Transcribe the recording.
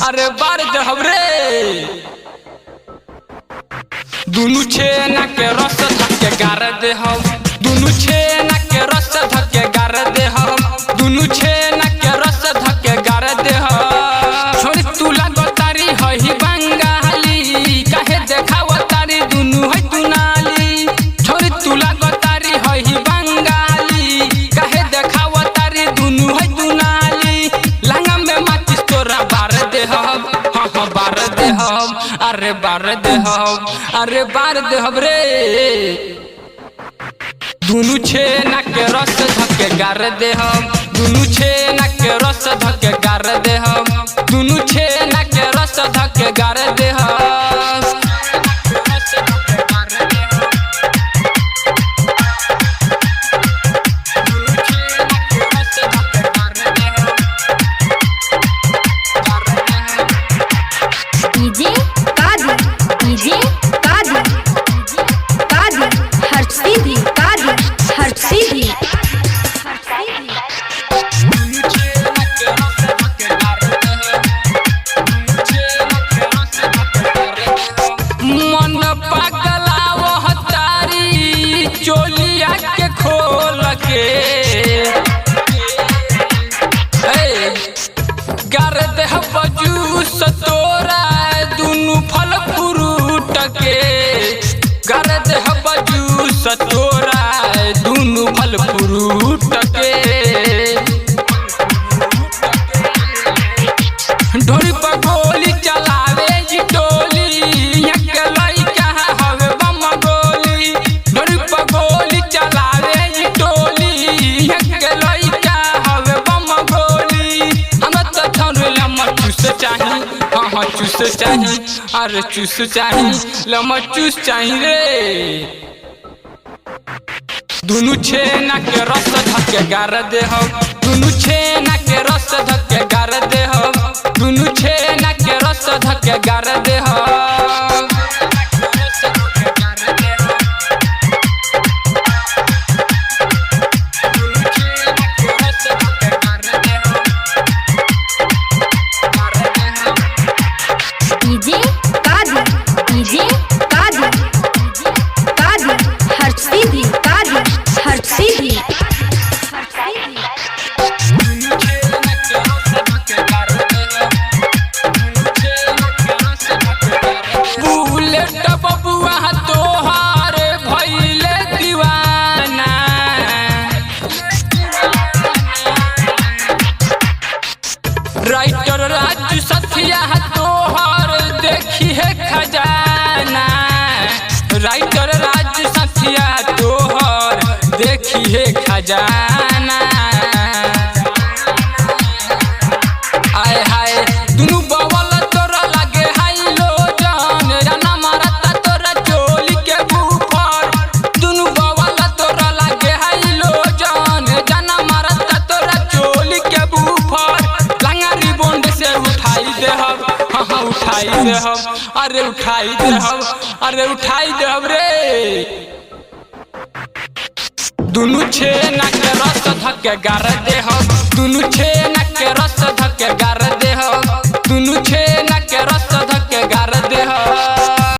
अरे बार दे हम रे दुनु छेना के रस धके गार दे हम दुनु छेना के रस धके गार दे हम दुनु छेना के रस धके गार दे हम छोरी तुला गोतारी हही बंगाली काहे देखाव तारी दुनु है तुनाली छोरी तुला गोतारी हही बंगाली काहे देखाव तारी दुनु है तुनाली लंगा में माचिस तोरा बार दे हम हाँ बार दे हम अरे बार दे हम रे दुनु छेना के रस धके गार दे हम दुनु छेना के रस धके गार दे हम दुनु छेना के रस धके गार दे हम चोलिया के खोल के गार दे जूस तोरा दुनु फल फ्रूट के गार दे जूस तोरा दुनु फल फ्रूट के ढोरी पर गोली चलावे जी टोली के लइका हवे बम गोली ढोरी पर गोली चलावे जी टोली के लइका हवे बम गोली हम तो थोड़े लम्मा चूस चाही हाँ चूस चाही अरे चूस चाही लम्मा चूस चाही रे दुनु छेना के रस धके गार दे हम दुनु छेना के रस धके गार दे हम दुनु छेना के रस धके गार दे हम राइटर राजू सथिया तोहर देखी है खजाना राइटर राजू सथिया तोहर देखी है खजाना आय हाय दुनु बवल तोरा लागे हाय लो जान जाना मारता तोरा चोली के ऊपर दुनु बवल तोरा लागे हाय लो जान जाना मारता तोरा चोली के ऊपर उठाई दे हम अरे उठाई दे हम रे दुनु छेना के रस धके गार दे हम दुनु छेना